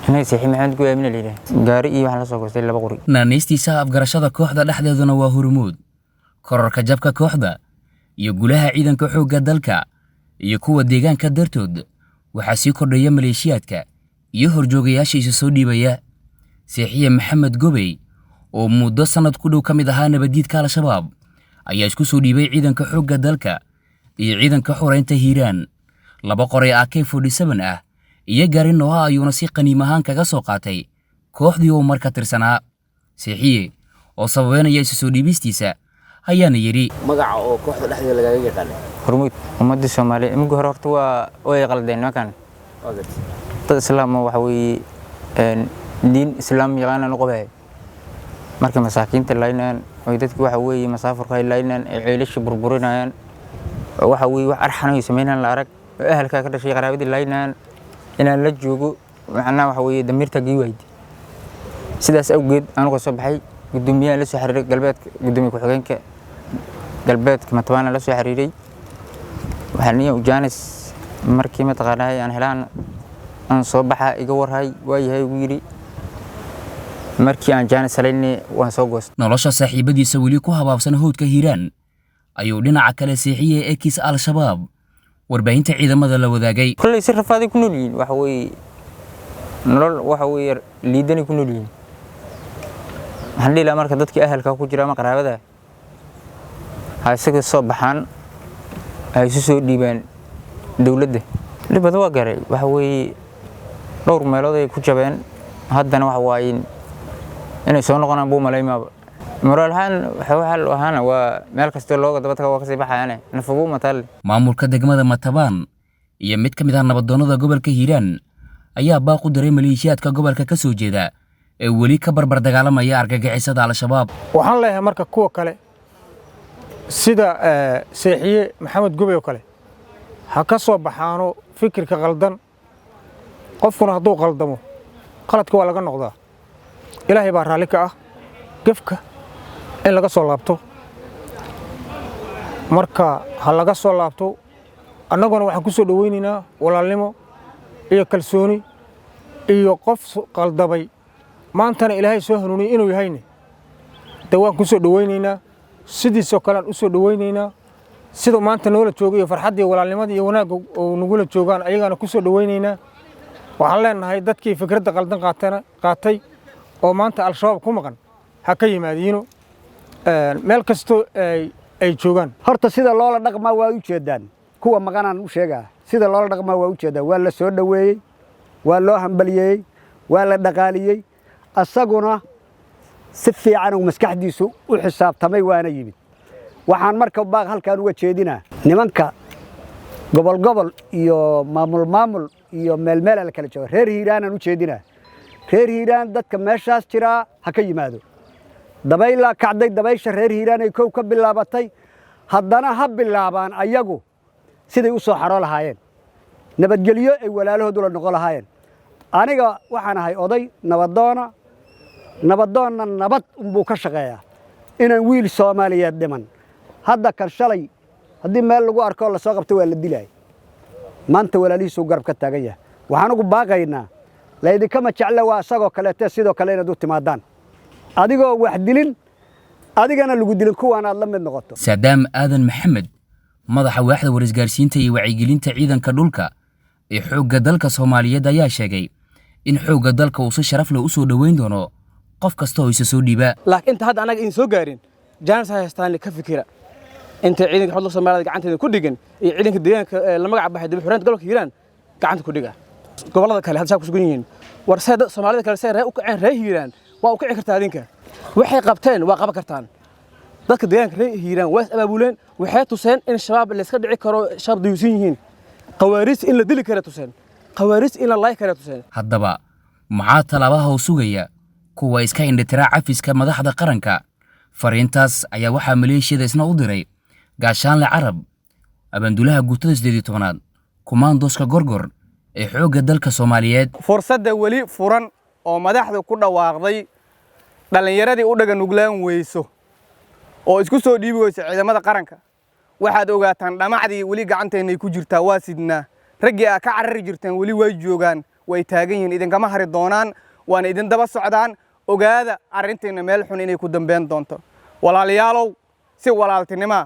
أنا سيحي محمد قوي من الليلة قاري إيه وحنا سوق وستيل بقوري naanaystiisa afgarashada kooxda dhexdeeduna waa hormuud kororka jabka kooxda iyo gulaha ciidanka xoogga dalka iyo kuwa deegaanka dartood waxaa sii kordhaya maleeshiyaadka iyo horjoogayaashiisa soo dhiibaya Seexiye Maxamed Gobey oo muddo sanad ku dhow ka mid ahaa nabaddiidka Al-Shabaab ayaa isku soo dhiibay ciidanka xoogga dalka iyo ciidanka xoreynta Hiiraan laba qoray AK-47 ah iyo gaari nooha ayuuna si qaniim ahaan kaga soo qaatay kooxdii uu marka tirsanaa Seexiye oo sababeynaya isu soo dhiibistiisa ayaana yiri magaca oo kooxda dhexdeeda laga yaqaan hormuud ummadda Soomaaliyeed imika hore horta waa way qaldeen makan dad islaam waxa weeye diin islaam yaqaan aan qabay marka masaakiinta laynaan oo dadku waxa weeye masaafurka laynaan ay ceelasha burburinayaan waxa weeye wax arxanayo sameeyaan la arag ahalka ka dhashay qaraabada laynaan inaan la joogo macna waxa weeye damirta giiwayd sidaas awgeed aan uga soo baxay gudoomiyaha la soo xiriiray galbeedka gudoomiye ku xigeenka galbeedka Matwana la soo xiriiray waxaan iyo Jaanis markii ma taqaanay aan helaan aan soo baxa iga warhay waayahay wiiri markii aan Jaanis salaynay waan soo goostay nolosha saaxiibadiisa wali ku habaabsan howdka Hiiraan ayuu dhinaca kale Seexiye ekiis Al-Shabaab warbaahinta ciidamada la wadaagay kulay si rafaaday ku noolyiin waxa weeye nolol waxa weeye liidani ku noolyiin waxaan leeyahay marka dadkii ahalka ku jira ama qaraabada ha isaga soo baxaan ay soo dhiibaan dawladda libada waa garay waxa weeye dhowr meelood ay ku jabeen haddana waxa waaye inay soo noqonaan buu maleeymaaba maralhan waxa ahaana waa meel kasta looga dabadka waa ka sii baxayaan nafugu matal maamulka degmada Matabaan iyo mid ka mid ah nabadoonnada gobolka Hiiraan ayaa baaq u diray maleeshiyaadka gobolka ka soo jeeda ee wali ka barbar dagaalamaya argagixisada Al-Shabaab waxaan leeyahay marka kuwa kale sida Seexiye Maxamed Gobey oo kale ha ka soo baxaano fikirka qaldan qofkuna hadduu qaldamo qaladka waa laga noqdaa ilaahay baa raali ka ah gafka in laga soo laabto marka ha laga soo laabto annaguna waxaan ku soo dhaweynaynaa walaalnimo iyo kalsooni iyo qof qaldabay maantana ilaahay soo hanuuniyay inuu yahayne dawaan ku soo dhaweynaynaa sidiisoo kale aan u soo dhaweynaynaa sidoo maanta noola joogay farxadii walaalnimada iyo wanaagga oo nagula joogaan ayagana ku soo dhaweynaynaa waxaan leenahay dadkii fikradda qaldan qaatay oo maanta Al-Shabaab ku maqan ha ka yimaadiino meel kasto ay joogaan horta sida loola dhaqmaa waa u jeedaan kuwa maqanaan u sheegaa sida loola dhaqmaa waa u jeedaan waa la soo dhaweeyay waa loo hambaliyay waa la dhaqaaliyay asaguna si fiican oo maskaxdiisu u xisaabtamay waana yimid waxaan marka baaq halkaan uga jeedinaa nimanka gobol iyo maamul iyo meel la kala jooga reer Hiiraan aan u jeedinaa reer Hiiraan dadka meeshaas jira ha ka yimaado dabayla kacday dabaysha reer Hiiraan ay ka bilaabatay haddana ha bilaabaan ayagu siday u soo xaro lahaayeen nabadgelyo ay walaalahoodu la noqon lahaayeen aniga waxaan ahay oday nabadoonna nabad buu ka shaqeeyaa inaan wiil Soomaaliyeed dhiman hadda kan shalay haddii meel lagu arko la soo qabto waa la dilay maanta walaalihiisu garab ka taagan yahay waxaan ugu baaqaynaa laydikama jecla waa asagoo kaleete sidoo kale inaad u timaadaan adigoo wax dilin adigana lagu dilin kuwaan aad la mid noqoto Saadaam Aadan Maxamed madaxa waaxda warisgaarsiinta iyo wacyigelinta ciidanka dhulka ee xoogga dalka Soomaaliyeed ayaa sheegay in xoogga dalka uu si sharaf leh u soo dhaweyn doono qof kasta oo soo dhiiba laakiin inta hadda anaga in soo gaarin Jaanis haystaan ka fikira inta ciidanka xudud Soomaaliyeed gacanteeda ku dhigan iyo ciidanka deegaanka la magac baxay dib xuraynta gobolka Hiiraan gacanta ku dhiga gobolada kale hadda ku sugan yihiin warseeda Soomaalida kale say u kaceen reer Hiiraan waa u kici kartaa adinka waxay qabteen waa qaban kartaan dadka deegaanka reer Hiiraan waas abaabuleen waxay tuseen in shabaab la iska dhici karo shab diyuusin yihiin qawaaris in la dili karo tuseen qawaaris in la laay karo tuseen haddaba maxaa talaabaha u sugaya kuwa iska indhitira cafiska madaxda qaranka fariintaas ayaa waxaa maleeshiyada isna u diray gaashaanle carab abandulaha guutada 18aad kumaandoska gorgor ee xoogga dalka Soomaaliyeed fursadda wali furan oo madaxdu ku dhawaaqday dhalinyaradii u dhagan nuglaan weyso oo isku soo dhiibi weyso ciidamada qaranka waxaad ogaataan dhamacdii wali gacanteena ku jirtaa waa sidnaa raggii ka carari jirteen wali way joogaan way taagan yihiin idinkama hari doonaan waana idin daba socdaan ogaada arrintiina meel xun inay ku dambeyn doonto walaalayaalow si walaaltinimo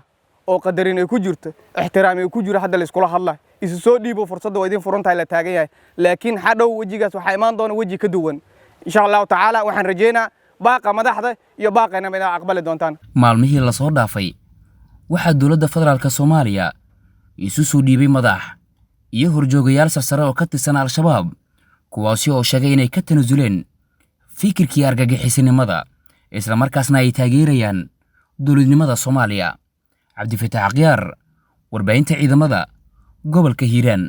oo qadarin ay ku jirto ixtiraam ay ku jiro hadda la iskula hadlay isu soo dhiibo fursadda waa idin furan tahay la taagan yahay laakiin hadhow wajigaas waxaa imaan doona waji ka duwan insha allahu tacaala waxaan rajeynaa baaqa madaxda iyo baaqayna mid aqbali doontaan maalmihii la soo dhaafay waxaa dowladda federaalka Soomaaliya isu soo dhiibay madax iyo horjoogayaal sarsare oo ka tirsan al-shabaab kuwaasi oo sheegay inay ka tanaasuleen fikirkii argagixisinimada isla markaasna ay taageerayaan dowladnimada Soomaaliya. Cabdi Fataax Aqyaar, warbaahinta ciidamada gobolka Hiiraan.